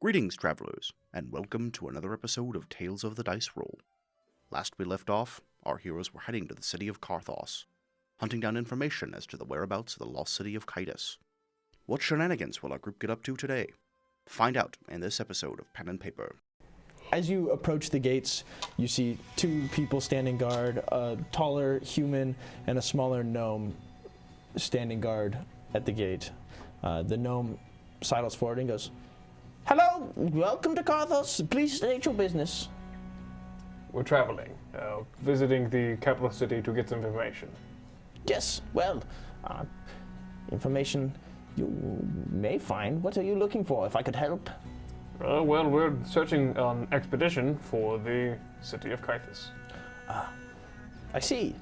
Greetings, travelers, and welcome to another episode of Tales of the Dice Roll. Last we left off, our heroes were heading to the city of Carthos, hunting down information as to the whereabouts of the lost city of Kytus. What shenanigans will our group get up to today? Find out in this episode of Pen and Paper. As you approach the gates, you see two people standing guard, a taller human and a smaller gnome standing guard at the gate. The gnome sidles forward and goes, "Hello, welcome to Carthos. Please state your business." We're traveling, visiting the capital city to get some information. Yes, well, information you may find. What are you looking for, if I could help? Well, we're searching on expedition for the city of Kythus. I see.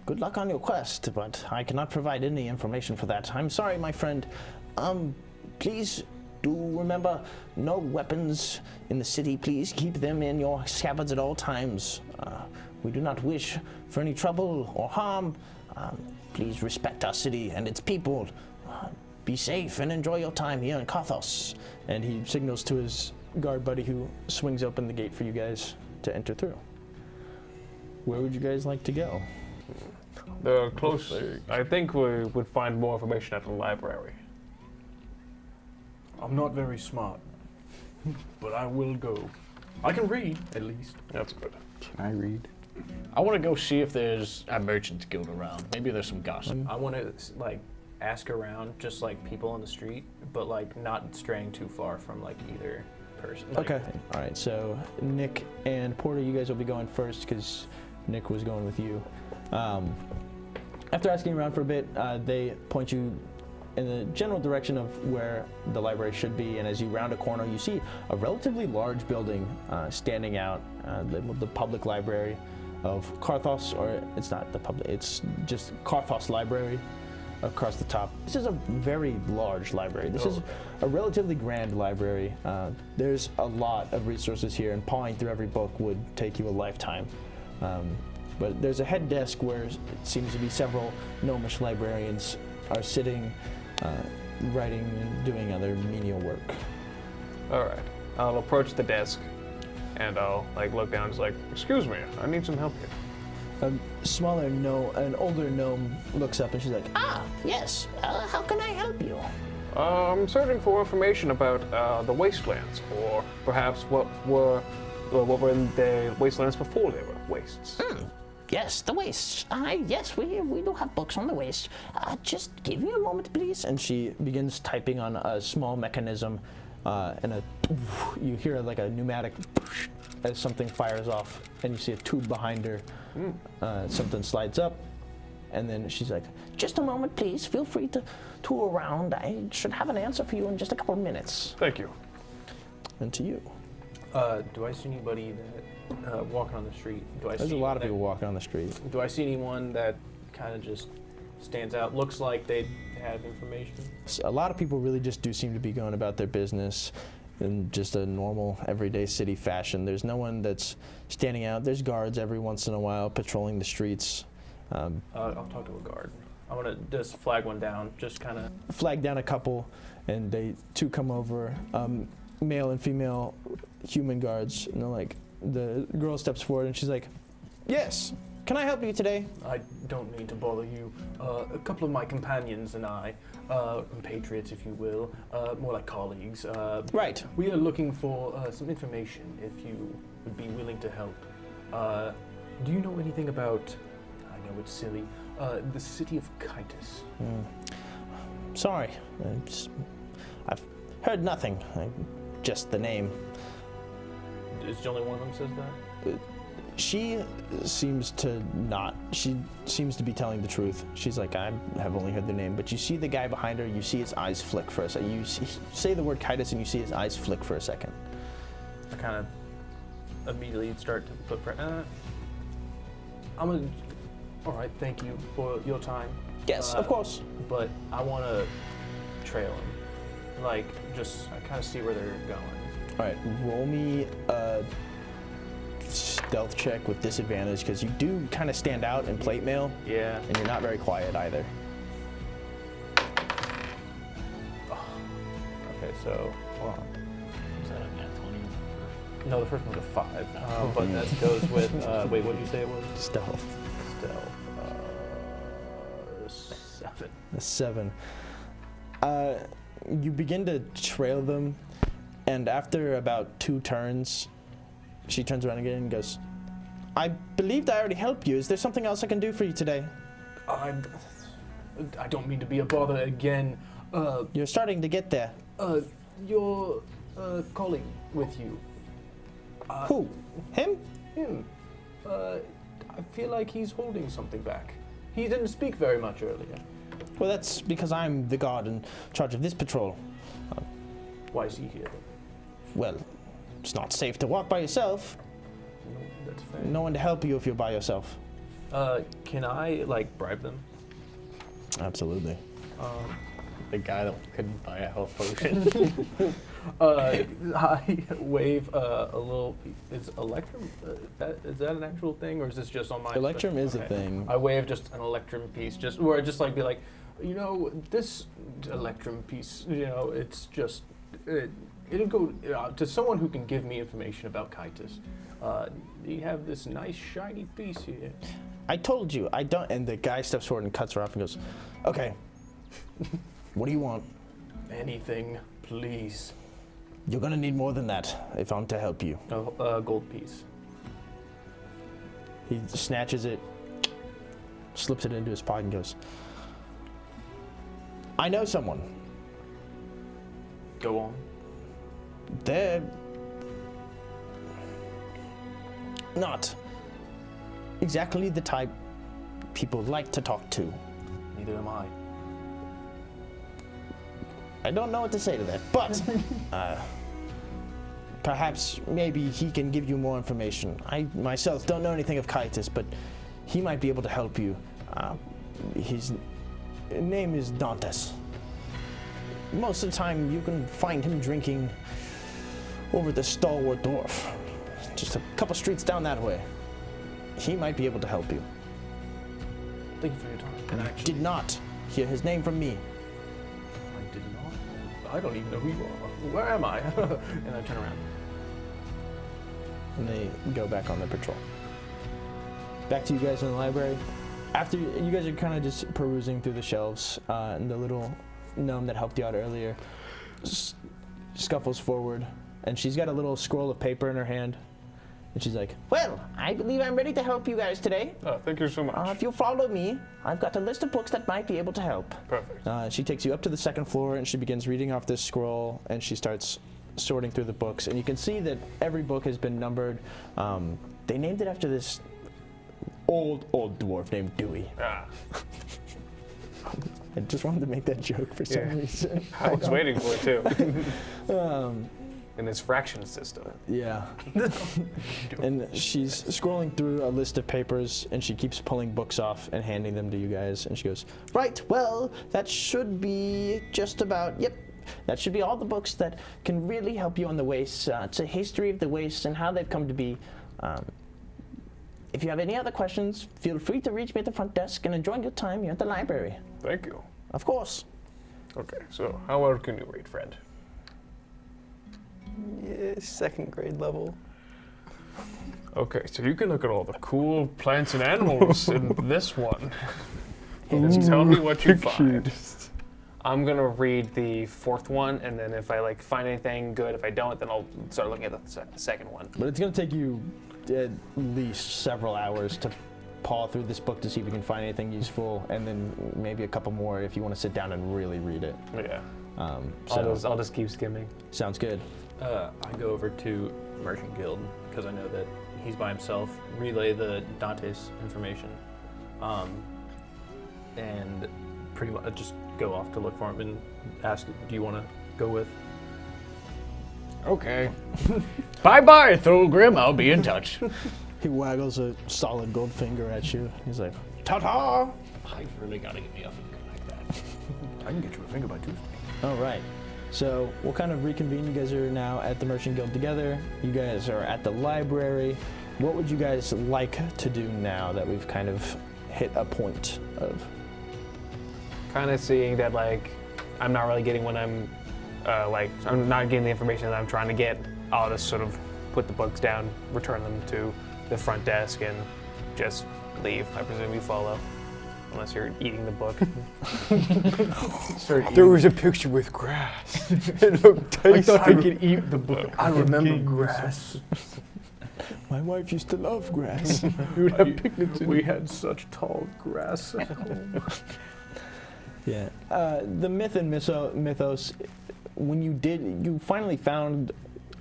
Good luck on your quest, but I cannot provide any information for that. I'm sorry, my friend. Please do remember, no weapons in the city. Please keep them in your scabbards at all times. We do not wish for any trouble or harm. Please respect our city and its people. Be safe and enjoy your time here in Carthos. And he signals to his guard buddy, who swings open the gate for you guys to enter through. Where would you guys like to go? The close. I think we would find more information at the library. I'm not very smart, but I will go. I can read, at least. That's good. Can I read? I want to go see if there's a merchant guild around. Maybe there's some gossip. I want to ask around, just people on the street, but not straying too far from either person. Okay. All right. So Nick and Porter, you guys will be going first because Nick was going with you. After asking around for a bit, they point you in the general direction of where the library should be, and as you round a corner, you see a relatively large building standing out, the public library of Carthos, or it's not the public, it's just Carthos Library across the top. This is a very large library. This is a relatively grand library. There's a lot of resources here, and pawing through every book would take you a lifetime. But there's a head desk where it seems to be several gnomish librarians are sitting, writing and doing other menial work. All right. I'll approach the desk, and I'll look down. And just excuse me, I need some help here. A smaller gnome, an older gnome, looks up and she's like, Yes. How can I help you? I'm searching for information about the wastelands, or perhaps what were in the wastelands before they were wastes. Yes, the wastes. Yes, we do have books on the waste. Just give me a moment, please. And she begins typing on a small mechanism, and you hear a pneumatic as something fires off, and you see a tube behind her. Something slides up, and then she's like, "Just a moment, please. Feel free to tour around. I should have an answer for you in just a couple of minutes." Thank you. And to you. Do I see anybody that walking on the street? There's a lot of people walking on the street. Do I see anyone that kind of just stands out? Looks like they have information. A lot of people really just do seem to be going about their business in just a normal, everyday city fashion. There's no one that's standing out. There's guards every once in a while patrolling the streets. I'll talk to a guard. I want to just flag one down, just kind of... Flag down a couple, and they two come over, male and female human guards, and they're like, the girl steps forward and she's like, "Yes, can I help you today?" "I don't mean to bother you. A couple of my companions and I, compatriots if you will, more like colleagues. Right. We are looking for some information, if you would be willing to help. Do you know anything about, I know it's silly, the city of Kytus?" Sorry, I've heard nothing, just the name. Is the only one of them says that? She seems to be telling the truth. She's like, "I have only heard the name," but you see the guy behind her, you see his eyes flick for a second. You say the word Kytus and you see his eyes flick for a second. I kind of immediately start to put pressure. All right, thank you for your time. Yes, of course. But I want to trail him. I kind of see where they're going. All right, roll me a stealth check with disadvantage, because you do kind of stand out in plate mail. Yeah. And you're not very quiet either. Okay, so hold on. Is that a nat 20? No, the first one's a 5, but that goes with. Wait, what did you say it was? Stealth. Stealth. 7. A 7. You begin to trail them, and after about 2 turns, she turns around again and goes, I believed I already helped you. Is there something else I can do for you today? I don't mean to be a bother again. You're starting to get there. Your colleague with you. Who? Him? Him. I feel like he's holding something back. He didn't speak very much earlier. Well, that's because I'm the guard in charge of this patrol. Why is he here? Well, it's not safe to walk by yourself. No, that's fair. No one to help you if you're by yourself. Can I like bribe them? Absolutely. The guy that couldn't buy a health potion. I wave a little. Is Electrum? Is that an actual thing, or is this just on my? Electrum is a Okay. thing. I wave just an Electrum piece, or just like be like, this Electrum piece. It's just it'll go to someone who can give me information about Kaitis. You have this nice shiny piece here. I told you, I don't. And the guy steps forward and cuts her off and goes, okay, what do you want? Anything, please. You're gonna need more than that if I'm to help you. A gold piece. He snatches it, slips it into his pocket and goes, I know someone. Go on. They're not exactly the type people like to talk to. Neither am I. I don't know what to say to that, but perhaps maybe he can give you more information. I myself don't know anything of Kaitis, but he might be able to help you. His name is Dantes. Most of the time you can find him drinking over the Stalwart Dwarf, just a couple streets down that way. He might be able to help you. Thank you for your time. And I did not hear his name from me. I did not. I don't even know who you are. Where am I? And I turn around. And they go back on their patrol. Back to you guys in the library. After you guys are kind of just perusing through the shelves, and the little gnome that helped you out earlier scuffles forward, and she's got a little scroll of paper in her hand, and she's like, Well, I believe I'm ready to help you guys today. Oh, thank you so much. If you'll follow me, I've got a list of books that might be able to help. Perfect. she takes you up to the second floor, and she begins reading off this scroll, and she starts sorting through the books, and you can see that every book has been numbered. They named it after this old dwarf named Dewey. Ah, I just wanted to make that joke for some reason. I was waiting for it too. Um, In this fraction system. Yeah. And she's scrolling through a list of papers, and she keeps pulling books off and handing them to you guys, and she goes, Right, well, that should be just about, that should be all the books that can really help you on the wastes. It's a history of the wastes and how they've come to be. If you have any other questions, feel free to reach me at the front desk and enjoy your time here at the library. Thank you. Of course. Okay, so how well can you rate Fred? Yeah, 2nd grade level. Okay, so you can look at all the cool plants and animals in this one. And just tell me what you find. I'm gonna read the 4th one, and then if I find anything good, if I don't, then I'll start looking at the second one. but it's going to take you at least several hours to paw through this book to see if you can find anything useful, and then maybe a couple more if you want to sit down and really read it. Yeah. So, I'll just keep skimming. sounds good. I go over to Merchant Guild because I know that he's by himself. Relay the Dante's information, and pretty much just go off to look for him and ask, "Do you want to go with?" Okay. Bye-bye, Thulgrim. I'll be in touch. He waggles a solid gold finger at you. He's like, ta-ta! I've really got to get me a finger like that. I can get you a finger by Tuesday. All right. So we'll kind of reconvene. You guys are now at the Merchant Guild together. You guys are at the library. What would you guys like to do now that we've kind of hit a point of? Kind of seeing that I'm not really getting what I'm I'm not getting the information that I'm trying to get, I'll just sort of put the books down, return them to the front desk, and just leave. I presume you follow, unless you're eating the book. There was a picture with grass. It looked tasty. I thought I could eat the book. I remember grass. My wife used to love grass. We would have picnics. We had such tall grass. Yeah. The myth and mythos, when you finally found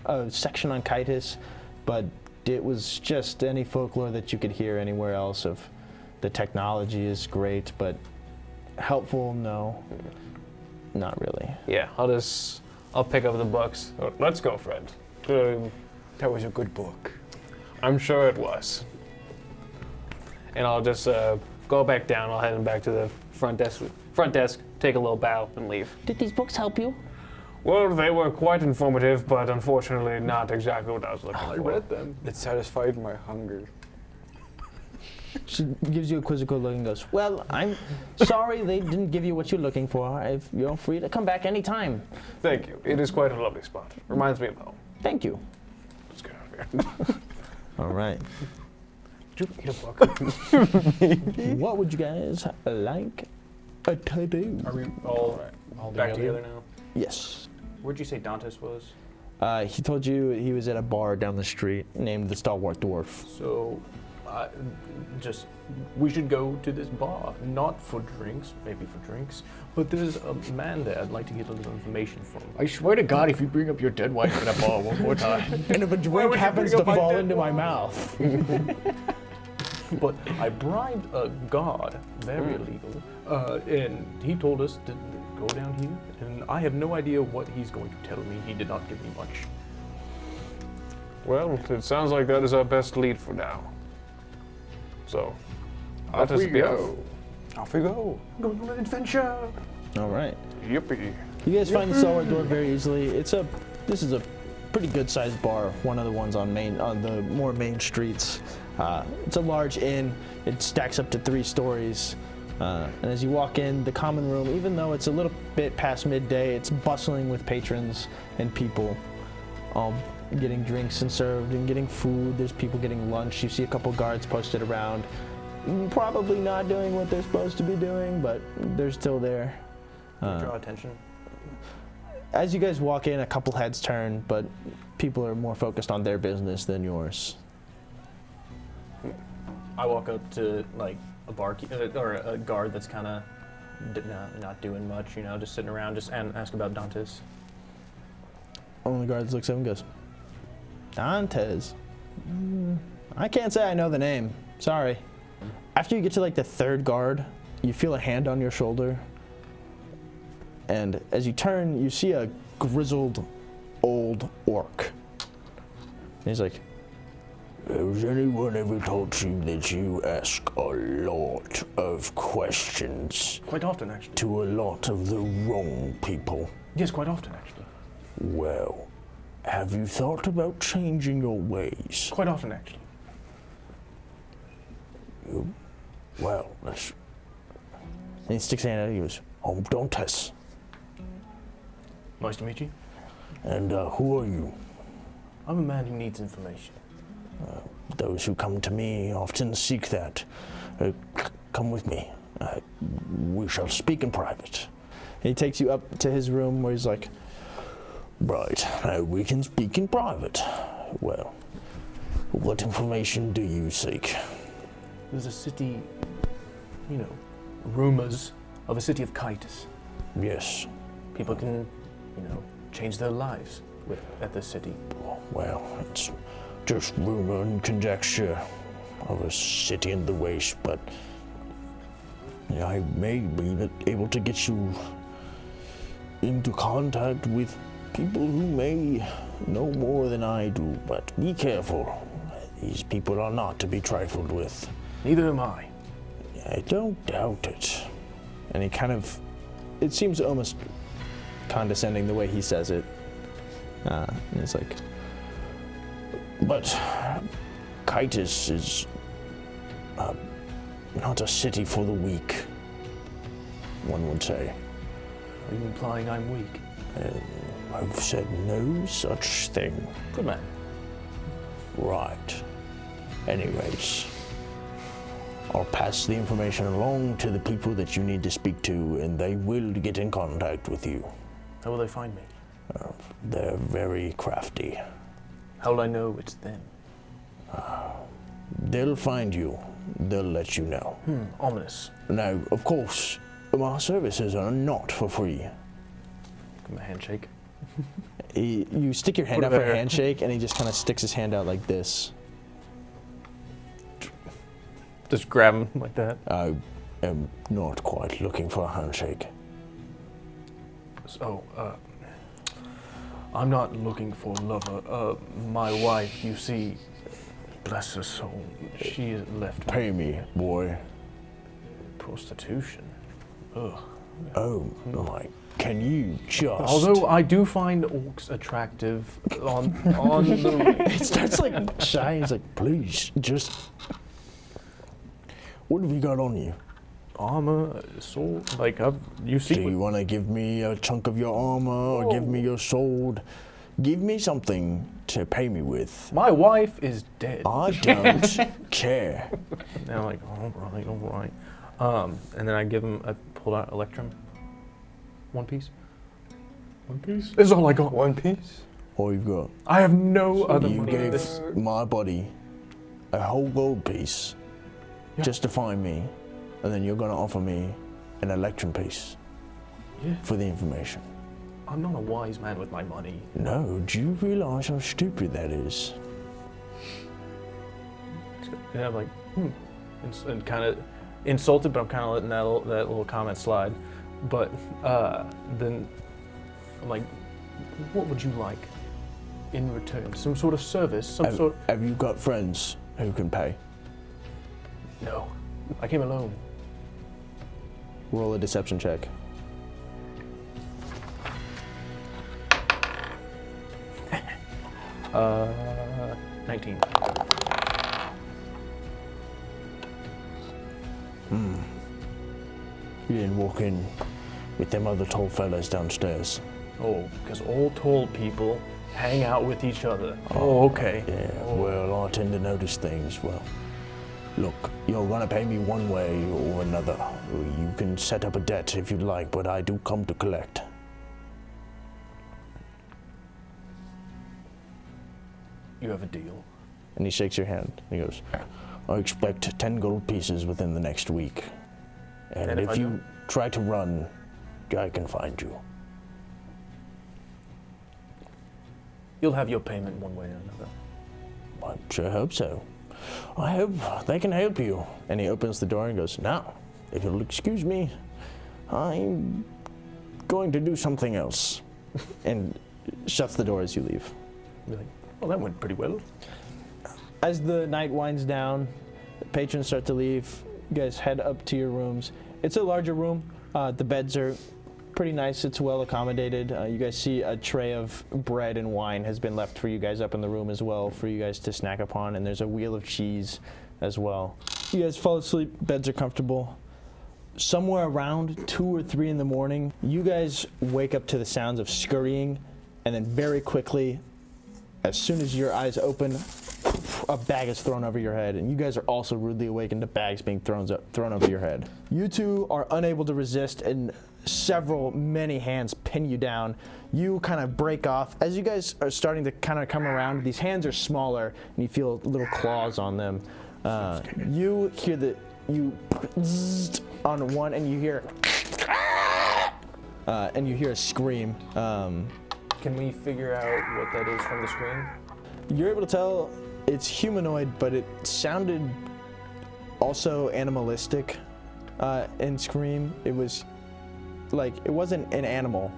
a section on Kitus, but it was just any folklore that you could hear anywhere else of the technology is great, but helpful, no. Not really. Yeah, I'll pick up the books. Let's go, friend. That was a good book. I'm sure it was. And I'll just go back down. I'll head back to the front desk, take a little bow, and leave. Did these books help you? Well, they were quite informative, but unfortunately not exactly what I was looking for. I read them. It satisfied my hunger. She gives you a quizzical look and goes, well, I'm sorry they didn't give you what you're looking for. You're free to come back anytime. Thank you. It is quite a lovely spot. Reminds me of home. Thank you. Let's get out of here. All right. Did you eat a book? What would you guys like to do? Are we all back together now? Yes. Where'd you say Dantes was? He told you he was at a bar down the street named the Stalwart Dwarf. So, we should go to this bar. Not for drinks, maybe for drinks, but there's a man there I'd like to get a little information from. I swear to God, if you bring up your dead wife at a bar one more time. And if a drink happens to fall into my mouth. But I bribed a guard, very illegal, and he told us to go down here, and I have no idea what he's going to tell me. He did not give me much. Well, it sounds like that is our best lead for now. So, Off we go. Off we go. Go on an adventure. All right. Yippee. You guys find the Stalwart Dwarf very easily. This is a pretty good sized bar, one of the ones on the more main streets. It's a large inn. It stacks up to 3 stories. And as you walk in, the common room, even though it's a little bit past midday, it's bustling with patrons and people, all getting drinks and served and getting food. There's people getting lunch. You see a couple guards posted around, probably not doing what they're supposed to be doing, but they're still there. Draw attention. As you guys walk in, a couple heads turn, but people are more focused on their business than yours. I walk up to like a barkeep or a guard that's kind of not doing much, just sitting around, and ask about Dantes. One of the guards looks up and goes, Dantes? I can't say I know the name. Sorry. After you get to like the 3rd guard, you feel a hand on your shoulder. And as you turn, you see a grizzled old orc. And he's like, has anyone ever told you that you ask a lot of questions? Quite often, actually. To a lot of the wrong people? Yes, quite often, actually. Well, have you thought about changing your ways? Quite often, actually. Well, that's... And he sticks a hand out and he goes, Dantes. Nice to meet you. And who are you? I'm a man who needs information. Those who come to me often seek that. Come with me. We shall speak in private. And he takes you up to his room where he's like, right, we can speak in private. Well, what information do you seek? There's a city, rumors of a city of Kitus. Yes. People can, change their lives at the city. Well, it's just rumor and conjecture of a city in the waste, but I may be able to get you into contact with people who may know more than I do, but be careful. These people are not to be trifled with. Neither am I. I don't doubt it. And he it seems almost condescending the way he says it. And it's like, but Kitus is not a city for the weak, one would say. Are you implying I'm weak? I've said no such thing. Good man. Right. Anyways, I'll pass the information along to the people that you need to speak to, and they will get in contact with you. How will they find me? They're very crafty. How will I know it's them? They'll find you. They'll let you know. Ominous. Now, of course, my services are not for free. Give him a handshake. You stick your hand Put out it for a there. handshake, and he just kind of sticks his hand out like this. Just grab him like that. I am not quite looking for a handshake. So, I'm not looking for a lover. My wife, you see, bless her soul, she left me. Pay me, boy. Prostitution. Ugh. Oh my, can you just... Although I do find orcs attractive on the... It starts like shying. He's like, Please, just... What have you got on you? Armor, sword, like, you see... Do you want to give me a chunk of your armor or give me your sword? Give me something to pay me with. My wife is dead. I don't care. And I'm like, all right. And then I give him, I pulled out Electrum. One piece. One piece? This is all I got. One piece? All you've got. I have no other You money. gave This- my buddy a whole gold piece Yeah. just to find me, and then you're going to offer me an Electrum piece Yeah. for the information. I'm not a wise man with my money. No, do you realize how stupid that is? And I'm like, and kind of insulted, but I'm kind of letting that little comment slide. But then I'm like, what would you like in return? Some sort of service? Some sort? Have you got friends who can pay? No, I came alone. roll a deception check. Uh, 19. You didn't walk in with them other tall fellas downstairs. Oh, because all tall people hang out with each other. Oh, okay. Yeah, well, I tend to notice things. Well, look, you're gonna pay me one way or another. You can set up a debt if you'd like, but I do come to collect. You have a deal. And he shakes your hand. He goes, I expect 10 gold pieces within the next week. And if I if you don't? try to run, I can find you. You'll have your payment one way or another. I sure hope so. I hope they can help you. and he opens the door and goes, Now, if you'll excuse me, I'm going to do something else. and shuts the door as you leave. Be like, well, that went pretty well. As the night winds down, the patrons start to leave. You guys head up to your rooms. It's a larger room. The beds are pretty nice. It's well accommodated. You guys see a tray of bread and wine has been left for you guys up in the room as well for you guys to snack upon, and there's a wheel of cheese as well. You guys fall asleep. Beds are comfortable. Somewhere around 2 or 3 in the morning, you guys wake up to the sounds of scurrying, and then very quickly, as soon as your eyes open, a bag is thrown over your head, and you guys are also rudely awakened to bags being thrown over your head. You two are unable to resist, and many hands pin you down. You kind of break off. As you guys are starting to kind of come around, these hands are smaller, and you feel little claws on them. You hear you zzzt on one, and you hear, a scream. Can we figure out what that is from the screen? You're able to tell it's humanoid, but it sounded also animalistic in Scream. It was like, it wasn't an animal,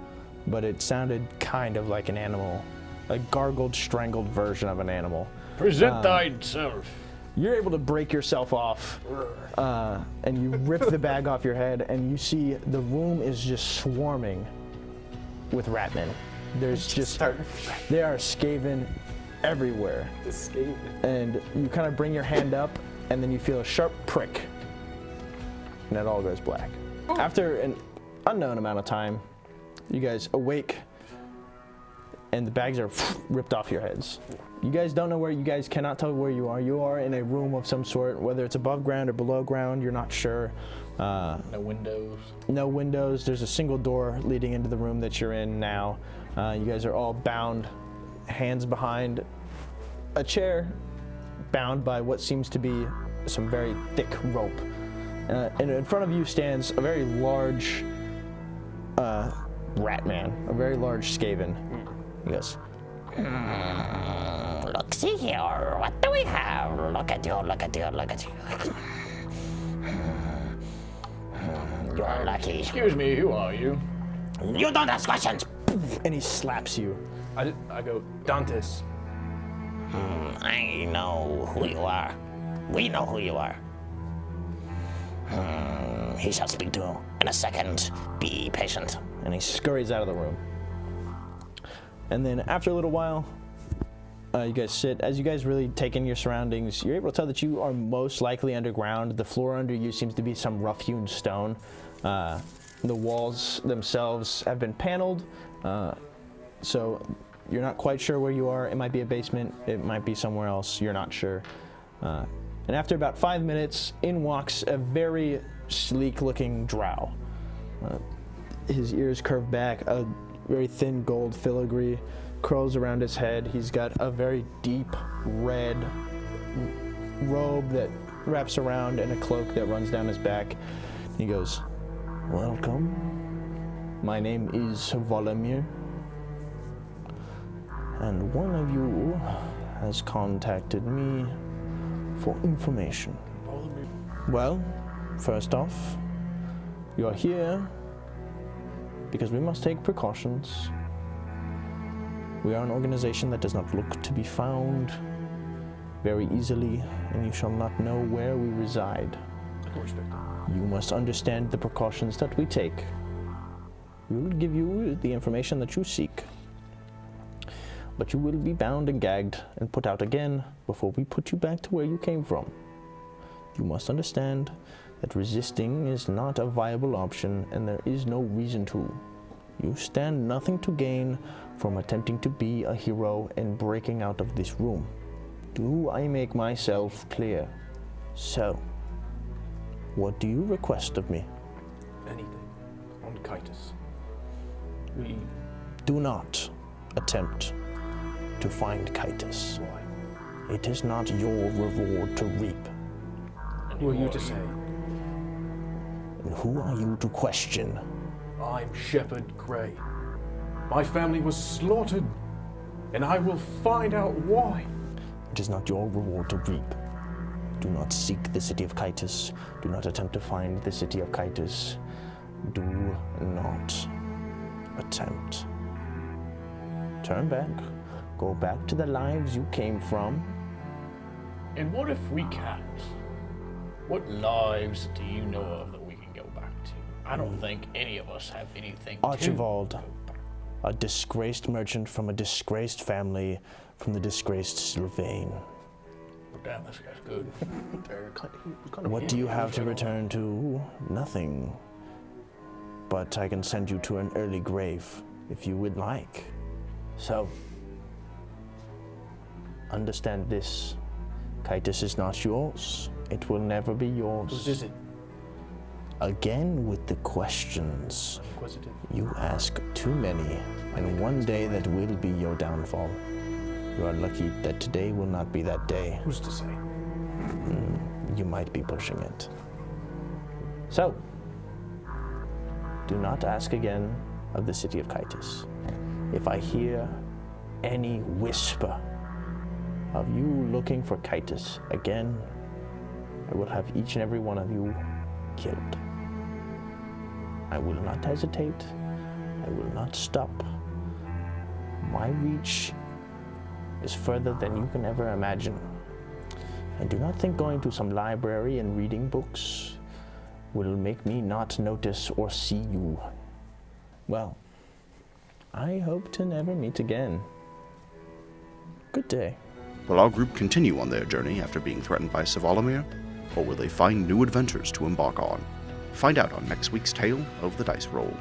but it sounded kind of like an animal. A gargled, strangled version of an animal. Present thyself. You're able to break yourself off, and you rip the bag off your head, and you see the room is just swarming with ratmen. There's just, they are skaven everywhere. And you kind of bring your hand up, and then you feel a sharp prick, and it all goes black. After an unknown amount of time, you guys awake and the bags are ripped off your heads. You guys don't know where, you guys cannot tell where you are. You are in a room of some sort, whether it's above ground or below ground, you're not sure. No windows. No windows. There's a single door leading into the room that you're in now. You guys are all bound, hands behind a chair, bound by what seems to be some very thick rope. And in front of you stands a very large rat man, a very large Skaven. He goes, Look, see here, what do we have? Look at you, look at you, look at you. You're lucky. Excuse me, who are you? You don't ask questions. and he slaps you. I go, Dantes. I know who you are. We know who you are. He shall speak to you in a second. Be patient. And he scurries out of the room. And then after a little while, you guys sit. As you guys really take in your surroundings, you're able to tell that you are most likely underground. The floor under you seems to be some rough-hewn stone. The walls themselves have been paneled, so you're not quite sure where you are. It might be a basement. It might be somewhere else. You're not sure. And after about 5 minutes, in walks a very sleek-looking drow. His ears curve back, a very thin gold filigree curls around his head. He's got a very deep red robe that wraps around and a cloak that runs down his back. He goes, "Welcome. My name is Volomir, and one of you has contacted me for information. Well, first off, you're here because we must take precautions. We are an organization that does not look to be found very easily, and you shall not know where we reside. You must understand the precautions that we take. We will give you the information that you seek, but you will be bound and gagged and put out again before we put you back to where you came from. You must understand that resisting is not a viable option, and there is no reason to. You stand nothing to gain from attempting to be a hero and breaking out of this room. Do I make myself clear? So, what do you request of me?" Anything. On Kitus. We... Do not attempt to find Kitus. Why? It is not your reward to reap. Who are you to say? And who are you to question? I'm Shepherd Grey. My family was slaughtered, and I will find out why. It is not your reward to reap. Do not seek the city of Kitus. Do not attempt to find the city of Kitus. Do not attempt. Turn back. Go back to the lives you came from. And what if we can't? What lives do you know of that we can go back to? I don't think any of us have anything Archival, to go back. a disgraced merchant from a disgraced family from the disgraced Sylvain. Damn, this guy's good. What do you have to return to? Nothing. But I can send you to an early grave if you would like. So, understand this. Kitus is not yours. It will never be yours. Whose is it? Again with the questions. Inquisitive. You ask too many, and one day that will be your downfall. You are lucky that today will not be that day. Who's to say? You might be pushing it. So, do not ask again of the city of Kitus. If I hear any whisper of you looking for Kitus again, I will have each and every one of you killed. I will not hesitate. I will not stop. My reach is further than you can ever imagine. And do not think going to some library and reading books will make me not notice or see you. Well, I hope to never meet again. Good day. Will our group continue on their journey after being threatened by Volomir, or will they find new adventures to embark on? Find out on next week's Tale of the Dice Roll.